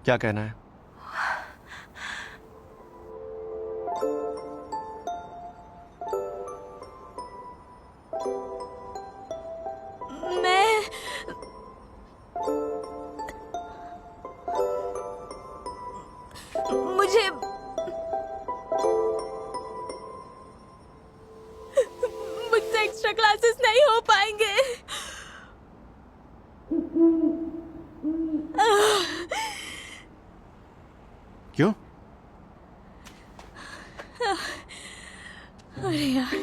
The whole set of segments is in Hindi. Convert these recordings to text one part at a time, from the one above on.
क्या कहना है? मैं मुझे मुझसे एक्स्ट्रा क्लासेस नहीं हो पाएंगे। क्यों? अरे यार,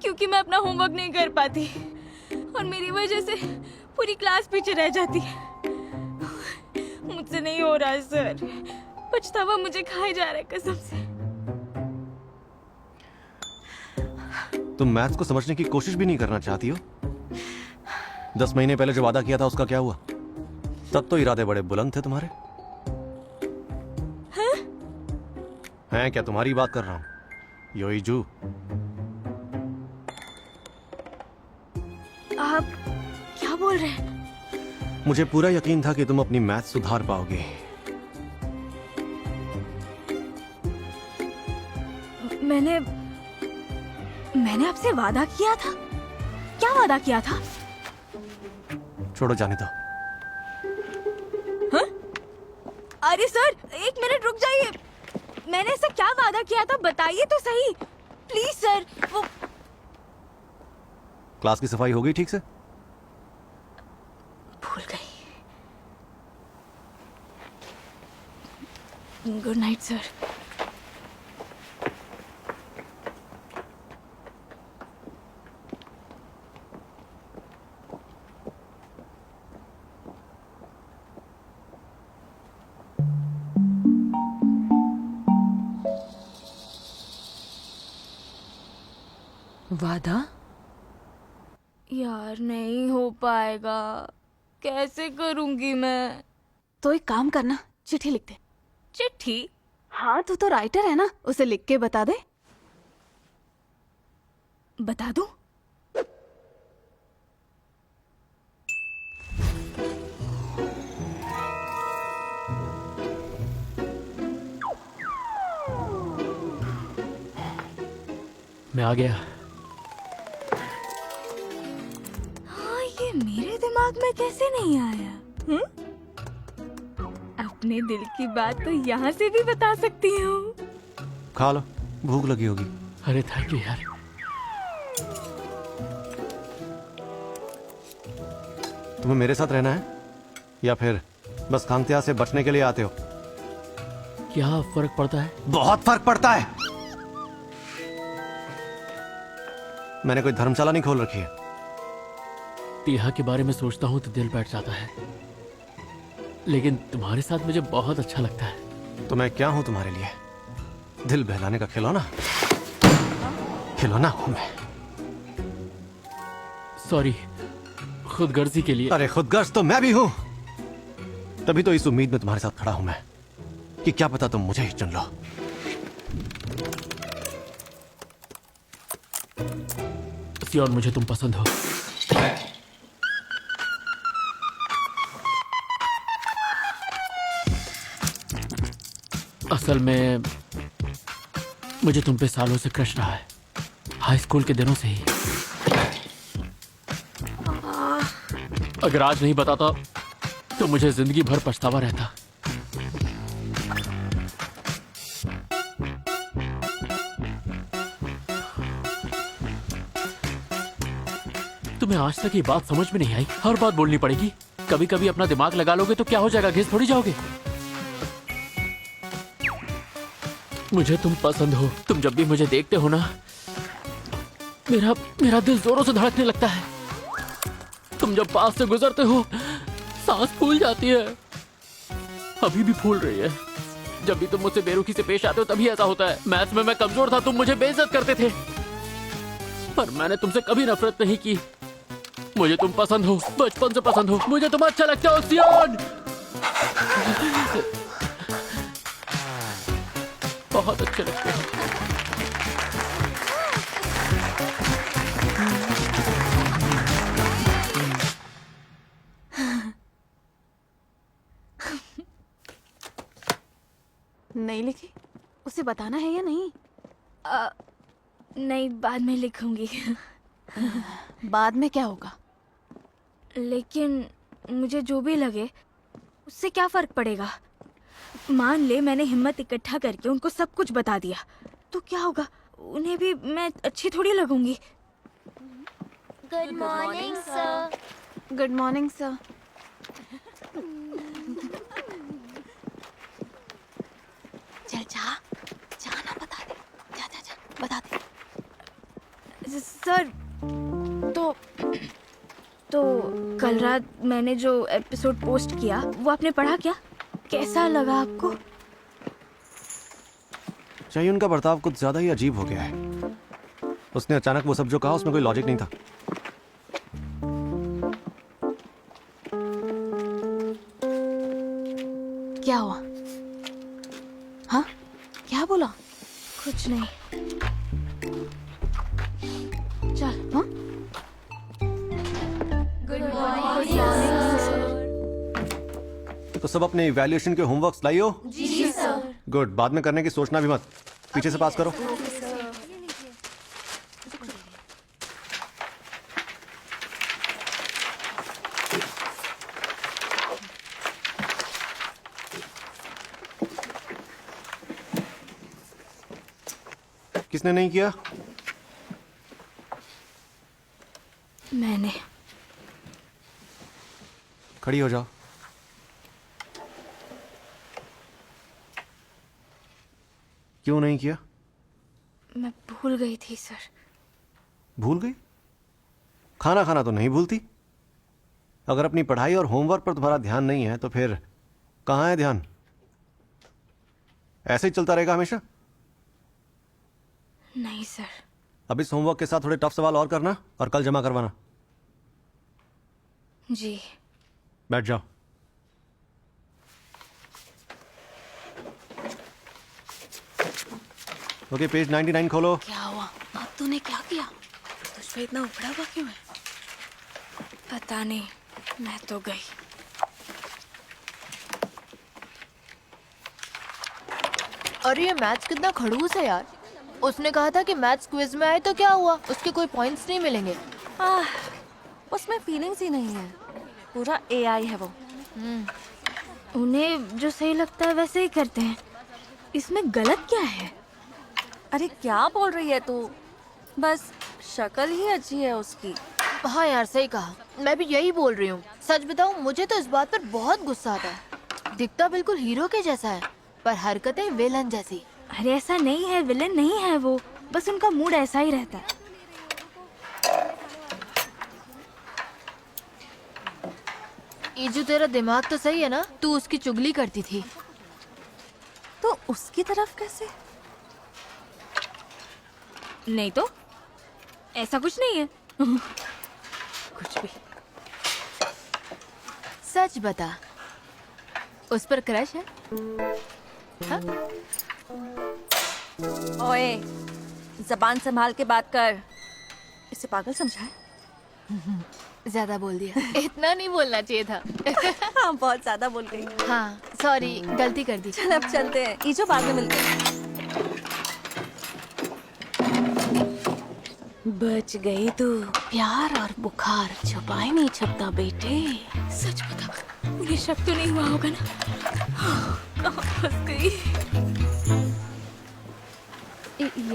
क्योंकि मैं अपना होमवर्क नहीं कर पाती और मेरी वजह से पूरी क्लास पीछे रह जाती है। मुझसे नहीं हो रहा है सर, पछतावा मुझे खाए जा रहा है कसम से। तुम मैथ्स को समझने की कोशिश भी नहीं करना चाहती हो? 10 महीने पहले जो वादा किया था उसका क्या हुआ? तब तो इरादे बड़े बुलंद थे तुम्हारे। हैं क्या? तुम्हारी बात कर रहा हूं, योईजू। आप क्या बोल रहे हैं? मुझे पूरा यकीन था कि तुम अपनी मैथ सुधार पाओगी। मैंने आपसे वादा किया था। क्या वादा किया था? छोड़ो, जाने दो। हाँ? अरे सर, 1 मिनट रुक जाइए। मैंने ऐसा क्या वादा किया था, बताइए तो सही प्लीज सर। वो क्लास की सफाई हो गई ठीक से? भूल गई। Good night sir. वादा? यार नहीं हो पाएगा, कैसे करूंगी मैं? तो एक काम करना, चिट्ठी लिख दे। चिट्ठी? हाँ, तू तो राइटर है ना, उसे लिख के बता दे। बता दूं? मैं आ गया। हाँ, ये मेरे दिमाग में कैसे नहीं आया? अपने दिल की बात तो यहाँ से भी बता सकती हूँ। खा लो, भूख लगी होगी। अरे थैंक यू यार। तुम्हें मेरे साथ रहना है या फिर बस खांगत्या से बचने के लिए आते हो? क्या फर्क पड़ता है? बहुत फर्क पड़ता है। मैंने कोई धर्मशाला नहीं खोल रखी है। टीहा के बारे में सोचता हूँ तो दिल बैठ जाता है, लेकिन तुम्हारे साथ मुझे बहुत अच्छा लगता है। तो मैं क्या हूं तुम्हारे लिए? दिल बहलाने का खिलौना? खिलौना हूं मैं। सॉरी, खुदगर्जी के लिए। अरे खुदगर्ज तो मैं भी हूं। तभी तो इस उम्मीद में तुम्हारे साथ खड़ा हूं मैं कि क्या पता तुम मुझे ही चुन लो। और मुझे तुम पसंद हो। असल में मुझे तुम पे सालों से क्रश रहा है, हाई स्कूल के दिनों से ही। अगर आज नहीं बताता तो मुझे जिंदगी भर पछतावा रहता। तुम्हें आज तक ये बात समझ में नहीं आई? हर बात बोलनी पड़ेगी? कभी कभी अपना दिमाग लगा लोगे तो क्या हो जाएगा, घिस थोड़ी जाओगे। मुझे तुम पसंद हो। तुम जब भी मुझे देखते हो ना, मेरा दिल जोरों से धड़कने लगता है। तुम जब पास से गुजरते हो, सांस फूल जाती है। अभी भी फूल रही है। जब भी तुम मुझसे बेरुखी से पेश आते हो तभी ऐसा होता है। मैथ्स में मैं कमजोर था, तुम मुझे बेइज्जत करते थे, पर मैंने तुमसे कभी नफरत नहीं की। मुझे तुम पसंद हो, बचपन से पसंद हो। मुझे तुम अच्छा लगता हो सियोन। बहुत अच्छे लगते हो। नहीं लिखी? उसे बताना है या नहीं? नहीं, बाद में लिखूंगी। बाद में क्या होगा? लेकिन मुझे जो भी लगे उससे क्या फर्क पड़ेगा? मान ले मैंने हिम्मत इकट्ठा करके उनको सब कुछ बता दिया, तो क्या होगा? उन्हें भी मैं अच्छी थोड़ी लगूंगी। Good morning sir. Good morning sir. चल जा, जाना बता दे। जा जा जा, बता दे। सर, तो कल रात मैंने जो एपिसोड पोस्ट किया वो आपने पढ़ा क्या? कैसा लगा आपको? चाहिए उनका बर्ताव कुछ ज्यादा ही अजीब हो गया है। उसने अचानक वो सब जो कहा उसमें कोई लॉजिक नहीं था। क्या हुआ? हाँ, क्या बोला? कुछ नहीं। चल। हाँ, तो सब अपने इवैल्यूएशन के होमवर्क्स लाइयो। जी सर। गुड, बाद में करने की सोचना भी मत, पीछे से पास करो। किसने नहीं किया? मैंने। खड़ी हो जाओ। क्यों नहीं किया? मैं भूल गई थी सर। भूल गई? खाना खाना तो नहीं भूलती? अगर अपनी पढ़ाई और होमवर्क पर तुम्हारा ध्यान नहीं है तो फिर कहाँ है ध्यान? ऐसे ही चलता रहेगा हमेशा? नहीं सर। अब इस होमवर्क के साथ थोड़े टफ सवाल और करना और कल जमा करवाना। जी। बैठ जाओ। ओके, पेज 99 खोलो। क्या हुआ? अब तूने क्या किया? तुझ पे इतना उबड़ा हुआ क्यों है? पता नहीं, मैं तो गई। अरे ये मैथ्स कितना खड़ूस है यार। उसने कहा था कि मैथ्स क्विज में आए तो क्या हुआ, उसके कोई पॉइंट्स नहीं मिलेंगे। उसमें फीलिंग्स ही नहीं है, पूरा एआई है वो। उन्हें जो सही लगता है वैसे ही करते हैं, इसमें गलत क्या है? अरे क्या बोल रही है तू? बस शक्ल ही अच्छी है उसकी। हाँ यार सही कहा, मैं भी यही बोल रही हूँ। सच बताऊँ मुझे तो इस बात पर बहुत गुस्सा आता है। दिखता बिल्कुल हीरो के जैसा है पर हरकतें विलन जैसी। अरे ऐसा नहीं है, विलन नहीं है वो, बस उनका मूड ऐसा ही रहता है। ये जो तेरा दिमाग तो सही है ना, तू उसकी चुगली करती थी। तो उसकी तरफ कैसे? नहीं तो ऐसा कुछ नहीं है। कुछ भी। सच बता, उस पर क्रश है? हाँ? ओए, जबान संभाल के बात कर। इसे पागल समझा है? ज्यादा बोल दिया। इतना नहीं बोलना चाहिए था। हाँ, बहुत ज्यादा बोल गई। हाँ सॉरी, गलती कर दी। चल अब चलते हैं, ईजो बाद में मिलते हैं। बच गई तू। प्यार और बुखार छुपाए नहीं छुपता बेटे। सच बता, मुझे शक तो नहीं हुआ होगा ना? कहाँ फंस गई?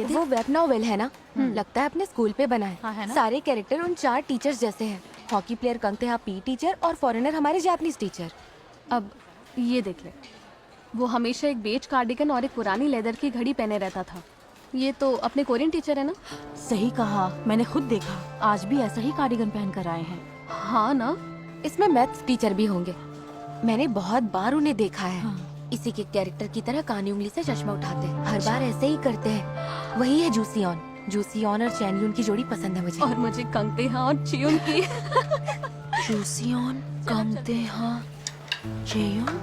वो वेब नॉवेल है ना, लगता है अपने स्कूल पे बना है। हाँ, है ना? सारे कैरेक्टर उन 4 टीचर्स जैसे हैं। हॉकी प्लेयर कंगते पी टीचर और फॉरेनर हमारे जापानीज टीचर। अब ये देख ले, वो हमेशा एक बेज कार्डिगन और एक पुरानी लेदर की घड़ी पहने रहता था। ये तो अपने कोरियन टीचर है ना? सही कहा, मैंने खुद देखा, आज भी ऐसा ही कार्डिगन पहन कर आए हैं। हाँ ना? इसमें मैथ्स टीचर भी होंगे, मैंने बहुत बार उन्हें देखा है। इसी के कैरेक्टर की तरह कानी उंगली से चश्मा उठाते हैं, हर बार ऐसे ही करते हैं। वही है जूसियन। जूसियन और चैनयून की जोड़ी पसंद है मुझे। और मुझे कंगते हाँ और चियोन की। जूसियन, कंगते हाँ, चेयोन।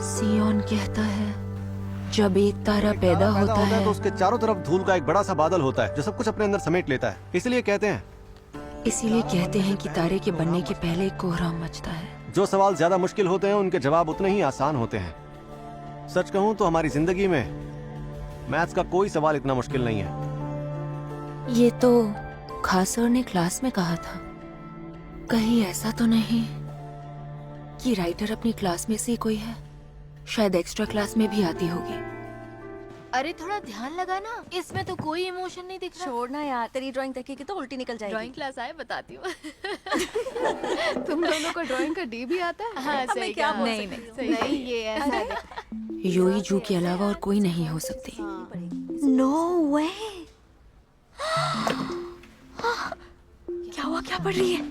सियोन कहता है जब एक तारा पैदा होता है तो उसके चारों तरफ धूल का एक बड़ा सा बादल होता है जो सब कुछ अपने अंदर समेट लेता है। इसलिए कहते हैं कि तारे के बनने के पहले कोहराम मचता है। जो सवाल ज्यादा मुश्किल होते हैं उनके जवाब उतने ही आसान होते हैं। सच कहूं तो हमारी जिंदगी में मैथ्स का कोई सवाल इतना मुश्किल नहीं है। ये तो खास सर ने क्लास में कहा था। कहीं ऐसा तो नहीं कि राइटर अपनी क्लास में से कोई है? शायद एक्स्ट्रा क्लास में भी आती होगी। अरे थोड़ा ध्यान लगा ना, इसमें तो कोई इमोशन नहीं दिख रहा। छोड़ना यार, तेरी ड्राइंग देखेगी तो उल्टी निकल जाएगी। ड्राइंग क्लास आए बताती हूँ। तुम दोनों को ड्राइंग का डी भी आता है? हाँ अब मैं क्या बोल नहीं सकती नहीं नहीं, ये ऐसा है। योई जू के अलावा और कोई नहीं हो सकती। नो वे। क्या हुआ, क्या पढ़ रही है?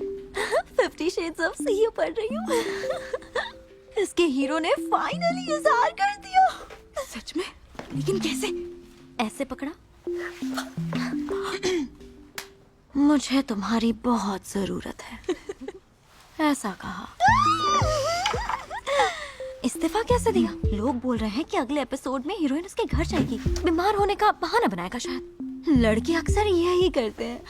50 Shades of Sea पढ़ रही हूँ। इसके हीरो ने फाइनली इजहार कर दिया। सच में? लेकिन कैसे? ऐसे पकड़ा। मुझे तुम्हारी बहुत जरूरत है, ऐसा कहा। इस्तीफा कैसे दिया? लोग बोल रहे हैं कि अगले एपिसोड में हीरोइन उसके घर जाएगी। बीमार होने का बहाना बनाएगा शायद। लड़के अक्सर यही करते हैं।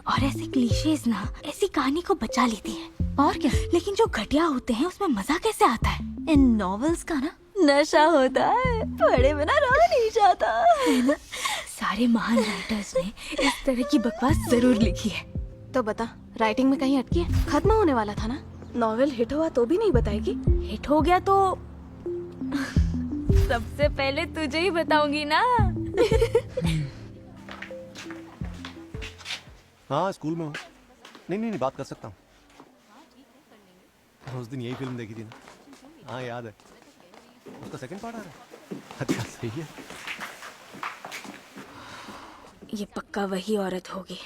और ऐसे क्लीशेज ना ऐसी कहानी को बचा लेती हैं। और क्या? लेकिन जो घटिया होते हैं उसमें मजा कैसे आता है? इन नॉवेल्स का ना नशा होता है, पढ़े बिना रहा नहीं जाता है ना? सारे महान राइटर्स ने इस तरह की बकवास जरूर लिखी है। तो बता, राइटिंग में कहीं अटकी है? खत्म होने वाला था ना? नॉवेल हिट हुआ तो भी नहीं बताएगी? हिट हो गया तो सबसे पहले तुझे ही बताऊंगी ना। हाँ, स्कूल में हूँ। नहीं, बात कर सकता हूँ। उस दिन यही फिल्म देखी थी ना। हाँ, याद है। उसका सेकंड पार्ट आ रहा है। अच्छा, सही है। ये पक्का वही औरत होगी।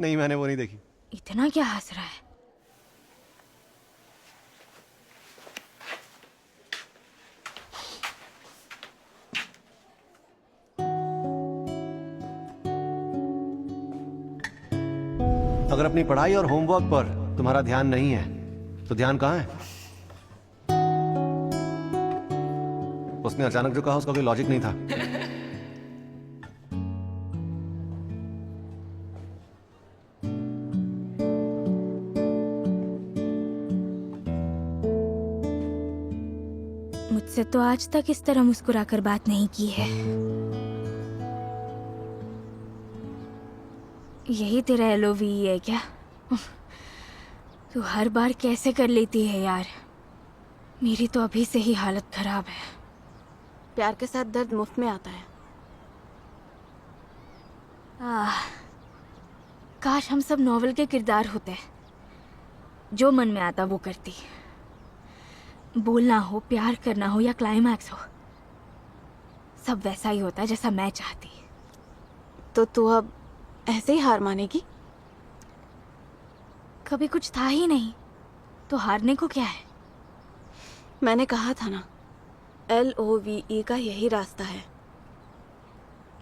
नहीं, मैंने वो नहीं देखी। इतना क्या हंस रहा है? अगर अपनी पढ़ाई और होमवर्क पर तुम्हारा ध्यान नहीं है तो ध्यान कहाँ है? उसने अचानक जो कहा उसका कोई लॉजिक नहीं था। मुझसे तो आज तक इस तरह मुस्कुराकर बात नहीं की है। यही तेरा LOVE है क्या? तू हर बार कैसे कर लेती है यार? मेरी तो अभी से ही हालत खराब है। प्यार के साथ दर्द मुफ्त में आता है। काश हम सब नॉवेल के किरदार होते। जो मन में आता वो करती। बोलना हो, प्यार करना हो या क्लाइमैक्स हो, सब वैसा ही होता जैसा मैं चाहती। तो तू अब ऐसे ही हार मानेगी? कभी कुछ था ही नहीं तो हारने को क्या है? मैंने कहा था ना, LOVE का यही रास्ता है।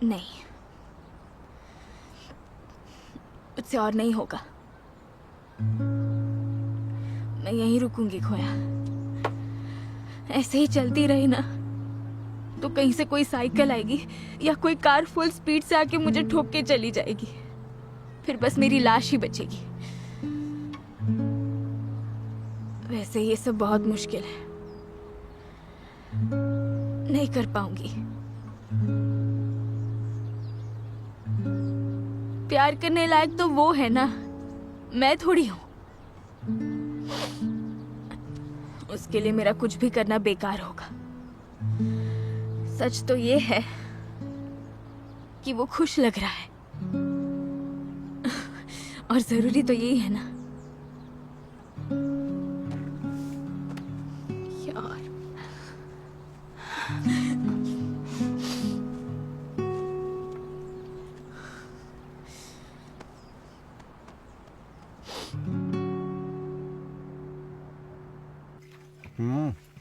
नहीं, उससे और नहीं होगा। मैं यहीं रुकूंगी खोया। ऐसे ही चलती रही ना तो कहीं से कोई साइकिल आएगी या कोई कार फुल स्पीड से आके मुझे ठोक के चली जाएगी। फिर बस मेरी लाश ही बचेगी। वैसे ये सब बहुत मुश्किल है, नहीं कर पाऊंगी। प्यार करने लायक तो वो है ना, मैं थोड़ी हूं। उसके लिए मेरा कुछ भी करना बेकार होगा। सच तो ये है कि वो खुश लग रहा है और जरूरी तो यही है ना यार।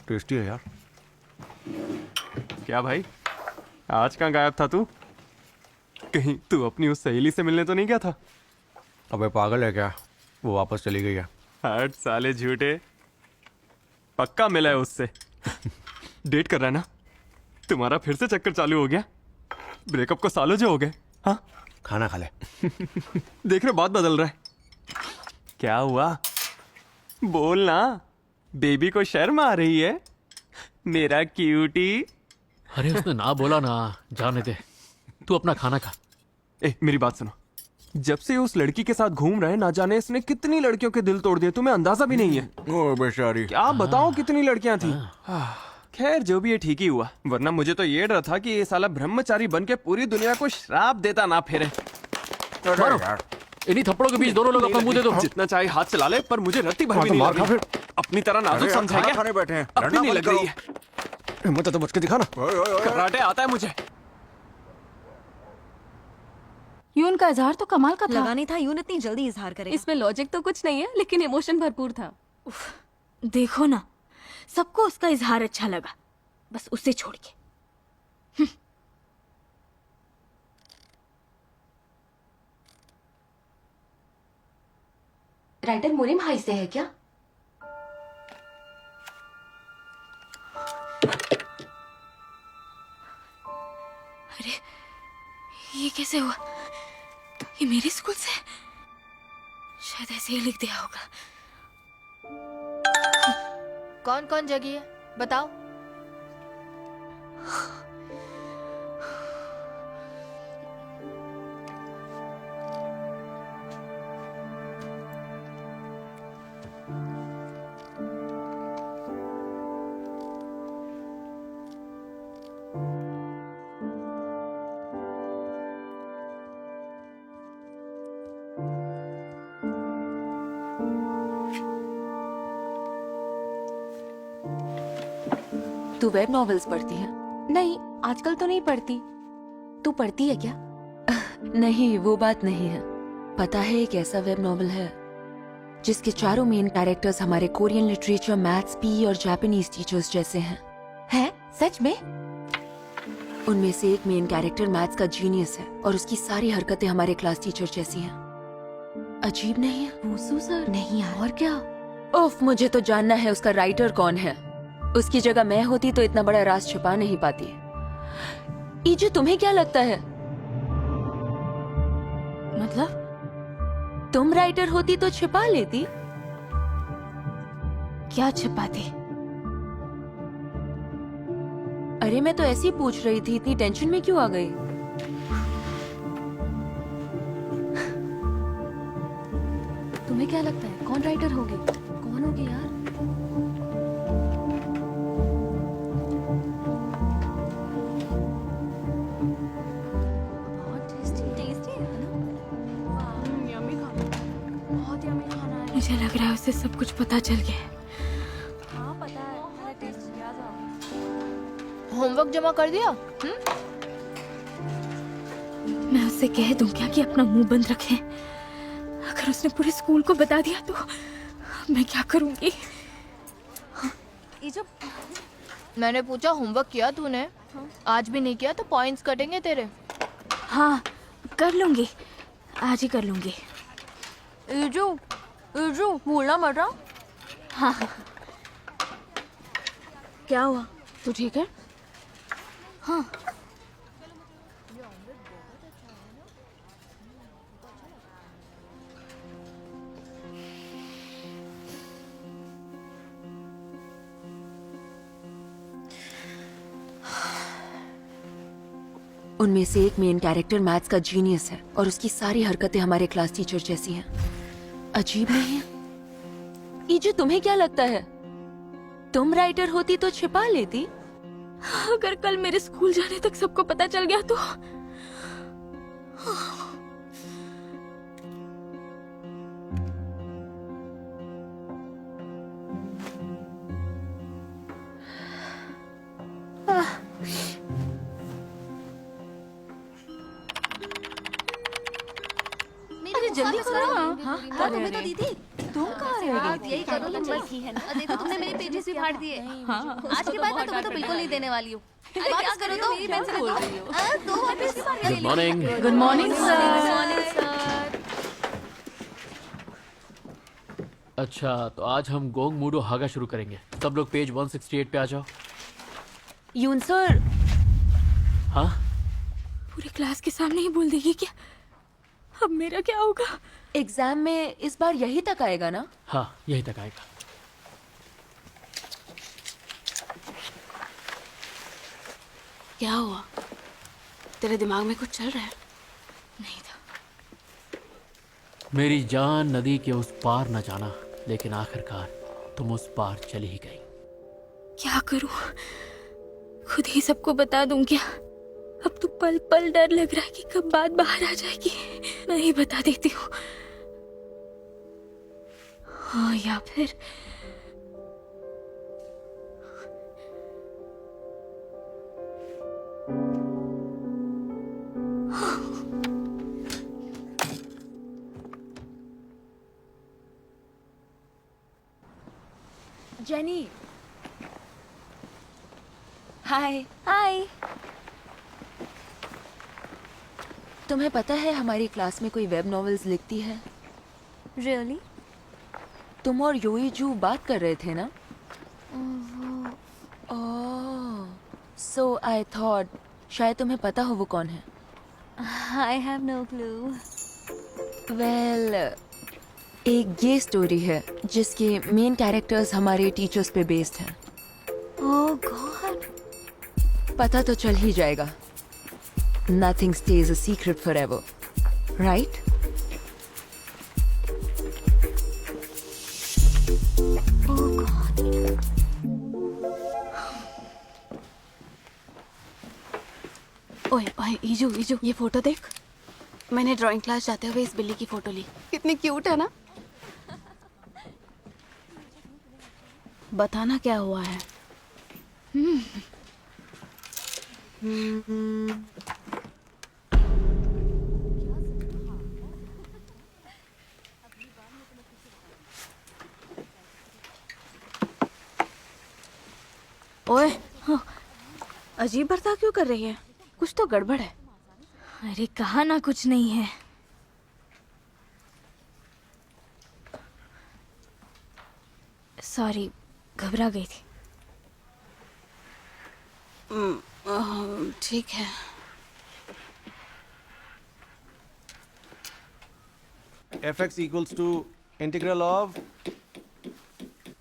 टेस्टी है यार। क्या भाई, आज कहाँ गायब था तू? कहीं तू अपनी उस सहेली से मिलने तो नहीं गया था? अबे पागल है क्या? वो वापस चली गई है। हट साले झूठे, पक्का मिला है उससे। डेट कर रहा है ना? तुम्हारा फिर से चक्कर चालू हो गया? ब्रेकअप को सालों जो हो गए। हाँ, खाना खा ले। देख रहे बात बदल रहा है। क्या हुआ? बोल ना। बेबी को शर्म आ रही है? मेरा क्यूटी। अरे उसने ना बोला ना, जाने दे। तू अपना खाना खा। ए, मेरी बात सुनो। जब से उस लड़की के साथ घूम रहे हैं, ना जाने इसने कितनी लड़कियों के दिल तोड़ दिए, तुम्हें अंदाजा भी नहीं है। ओ बेचारी। क्या बताओ कितनी लड़कियां थी। खैर जो भी है ठीक ही हुआ, वरना मुझे तो ये डर था कि ये साला ब्रह्मचारी बन के पूरी दुनिया को श्राप देता ना फिरे। मारो। इन्हीं थप्पड़ों के बीच दोनों लोग अपना मुंह दे दो। जितना चाहे हाथ चला ले, पर मुझे रत्ती भर हाँ, भी तो नहीं मार लग खा रही। फिर। अपनी तरह नाजुक समझा क्या? खाने बैठे हैं, अब भी लड़ना नहीं मत लग रही है। हिम्मत है तो बच के दिखा ना। कराटे आता है मुझे। यून का इजहार तो कमाल का था। लगा नहीं था यून इतनी जल्दी इजहार करेगा। इसमें लॉजिक तो कुछ नहीं है, लेकिन इमोशन भरपूर था। देखो ना, सबको उसका इजहार अच्छा लगा, बस उसे छोड़ के। राइटर मुरिम हाई से है क्या? अरे ये कैसे हुआ? ये मेरे स्कूल से? शायद ऐसे ही लिख दिया होगा। कौन कौन जगी है बताओ। तू वेब नॉवेल्स पढ़ती है? नहीं, आजकल तो नहीं पढ़ती। तू पढ़ती है क्या? नहीं, वो बात नहीं है। पता है एक ऐसा वेब नॉवेल है जिसके चारों मेन कैरेक्टर्स हमारे कोरियन लिटरेचर, मैथ्स, पी और जापानीज टीचर्स जैसे हैं। हैं? सच में? उनमें से एक मेन कैरेक्टर मैथ्स का जीनियस है और उसकी सारी हरकतें हमारे क्लास टीचर जैसी हैं। अजीब नहीं है? भूसू सर? नहीं यार। और क्या? उफ, मुझे तो जानना है उसका राइटर कौन है। उसकी जगह मैं होती तो इतना बड़ा राज छुपा नहीं पाती। ईजू, तुम्हें क्या लगता है? मतलब? तुम राइटर होती तो छिपा लेती। क्या छिपाती? अरे मैं तो ऐसे ही पूछ रही थी, इतनी टेंशन में क्यों आ गई? तुम्हें क्या लगता है कौन राइटर होगी? कौन होगी यार? मुझे लग रहा है उसे सब कुछ पता चल गया। हाँ पता है, मैंने टेस्ट किया था। होमवर्क जमा कर दिया? मैं उससे कह दूं क्या कि अपना मुंह बंद रखे? अगर उसने पूरे स्कूल को बता दिया तो मैं क्या करूंगी? ईजू, मैंने पूछा होमवर्क किया तूने? आज भी नहीं किया तो पॉइंट्स कटेंगे तेरे। हाँ कर लूंगी, आज ही कर लूंगी। ईजू, ईजू, भूलना मत रहा। हाँ क्या हुआ? तू ठीक है? हाँ उनमें से एक मेन कैरेक्टर मैथ्स का जीनियस है और उसकी सारी हरकतें हमारे क्लास टीचर जैसी हैं। अजीब नहीं है? ईजू, तुम्हें क्या लगता है? तुम राइटर होती तो छिपा लेती। अगर कल मेरे स्कूल जाने तक सबको पता चल गया तो जल्दी करो ना। हाँ तुम्हें तो दीदी तुम कहाँ रह गई? यही करो तुम बस। देखो तुमने मेरे पेजेस भी फाड़ दिए। आज के बाद मैं तुम्हें तो बिल्कुल नहीं देने वाली हूँ। क्या करो तो मेरी पेन से दो। दो वापस। Good morning. Good morning sir. अच्छा, तो आज हम गोंग मूडो हागा शुरू करेंगे। सब लोग पेज 168 पे आ जाओ। यून सर, हाँ पूरे क्लास के सामने ही बोल देगी क्या? अब मेरा क्या होगा? एग्जाम में इस बार यही तक आएगा ना? हाँ, यहीं तक आएगा। क्या हुआ? तेरे दिमाग में कुछ चल रहा है? नहीं था। मेरी जान नदी के उस पार न जाना, लेकिन आखिरकार तुम उस पार चली ही गई। क्या करूं? खुद ही सबको बता दूं क्या? अब तो पल पल डर लग रहा है कि कब बात बाहर आ जाएगी। मैं ही बता देती हूँ। हाँ, या फिर जेनी, हाय। हाय। तुम्हें पता है हमारी क्लास में कोई वेब नॉवेल्स लिखती है? रियली? तुम और योईजू बात कर रहे थे ना? ओह, सो आई थॉट शायद तुम्हें पता हो वो कौन है। I have no clue. Well, एक ये स्टोरी है जिसके मेन कैरेक्टर्स हमारे टीचर्स पे बेस्ड हैं। Oh God. पता तो चल ही जाएगा। Nothing stays a secret forever, right? ओए ओए ईजू ईजू, ये फोटो देख। मैंने ड्राइंग क्लास जाते हुए इस बिल्ली की फोटो ली। कितनी क्यूट है ना? बताना क्या हुआ है? ओए, हाँ, अजीब बर्ताव क्यों कर रही है? कुछ तो गड़बड़ है। अरे कहा ना कुछ नहीं है। सॉरी, घबरा गई थी। ठीक है। fx equals to integral of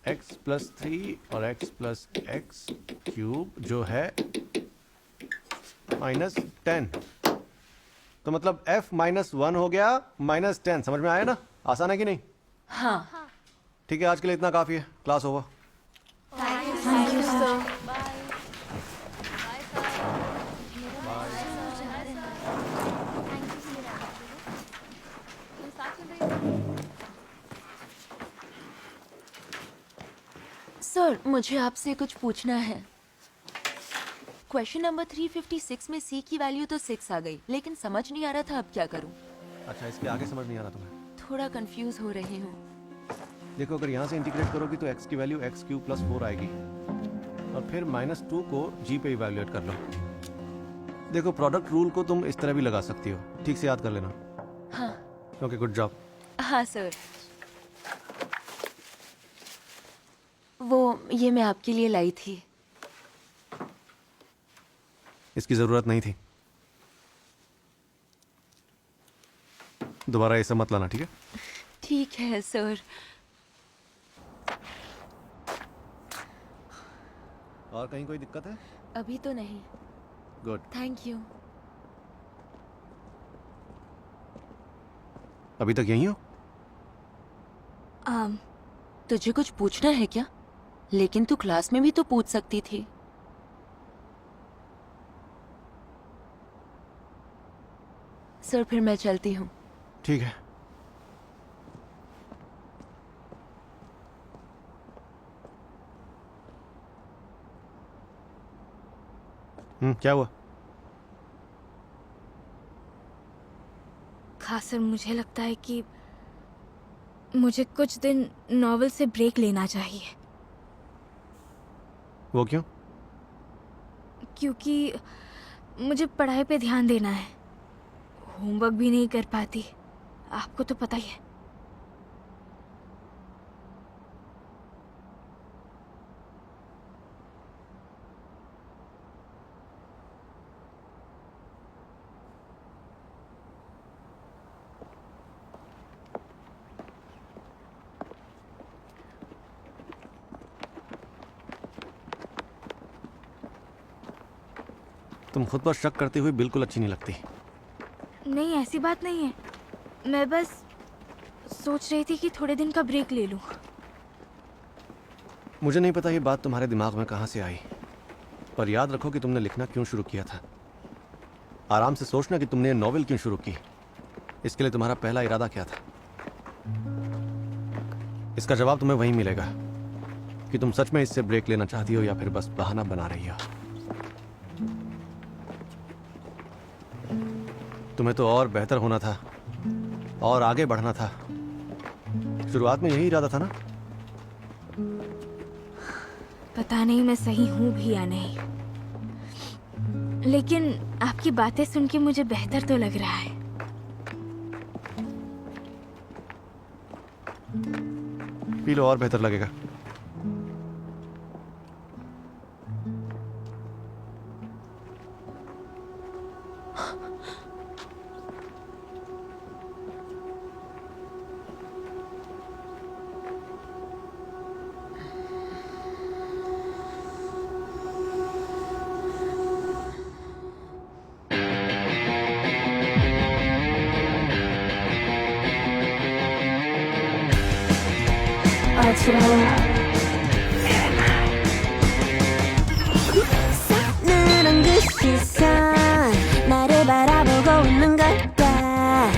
x plus 3 और x प्लस एक्स क्यूब जो है -10। तो मतलब f -1 हो गया -10। समझ में आया ना? आसान है कि नहीं? हाँ। ठीक है, आज के लिए इतना काफी है। Class over. सर, मुझे आपसे कुछ पूछना है। क्वेश्चन नंबर 356 में c की वैल्यू तो 6 आ गई, लेकिन समझ नहीं आ रहा था अब क्या करूं। अच्छा, इसके आगे समझ नहीं आ रहा तुम्हें? थोड़ा कंफ्यूज हो रही हूँ। देखो, अगर यहाँ से इंटीग्रेट करोगी तो x की वैल्यू x³ + 4 आएगी और फिर -2 को g पे इवैल्यूएट कर लो। देखो, प्रोडक्ट रूल को तुम इस तरह भी लगा सकती हो। ठीक से याद कर लेना। हाँ। Okay, good job. हाँ सर। वो ये मैं आपके लिए लाई थी। इसकी जरूरत नहीं थी। दोबारा ऐसा मत लाना, ठीक है? ठीक है सर। और कहीं कोई दिक्कत है? अभी तो नहीं। गुड। Thank you. अभी तक यहीं हो? तुझे कुछ पूछना है क्या? लेकिन तू क्लास में भी तो पूछ सकती थी। सर, फिर मैं चलती हूँ। ठीक है। क्या हुआ? खास सर, मुझे लगता है कि मुझे कुछ दिन नॉवेल से ब्रेक लेना चाहिए। वो क्यों? क्योंकि मुझे पढ़ाई पे ध्यान देना है। होमवर्क भी नहीं कर पाती, आपको तो पता ही है। तुम खुद पर शक करते हुए बिल्कुल अच्छी नहीं लगती। नहीं, ऐसी बात नहीं है। मैं बस सोच रही थी कि थोड़े दिन का ब्रेक ले लूं। मुझे नहीं पता ये बात तुम्हारे दिमाग में कहाँ से आई, पर याद रखो कि तुमने लिखना क्यों शुरू किया था। आराम से सोचना कि तुमने ये नॉवेल क्यों शुरू की। इसके लिए तुम्हारा पहला इरादा क्या था। इसका जवाब तुम्हें वहीं मिलेगा कि तुम सच में इससे ब्रेक लेना चाहती हो या फिर बस बहाना बना रही हो। तुम्हें तो और बेहतर होना था और आगे बढ़ना था। शुरुआत में यही इरादा था ना। पता नहीं मैं सही हूं भी या नहीं, लेकिन आपकी बातें सुन के मुझे बेहतर तो लग रहा है। पी लो और बेहतर लगेगा। 서늘한 그 시선 나를 바라보고 있는 걸까.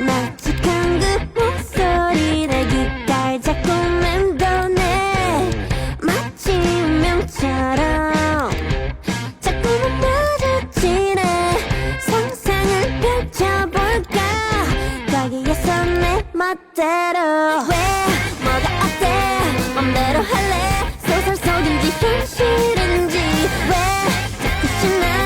납작한 그 목소리 내 귓가에 자꾸 맴도네. 마치 운명처럼 자꾸만 마주치네. 상상을 펼쳐볼까 거기에서 내 멋대로. 왜 뭐가 어때 맘대로 할래. 소설 속인지 현실인지 왜 자꾸 신나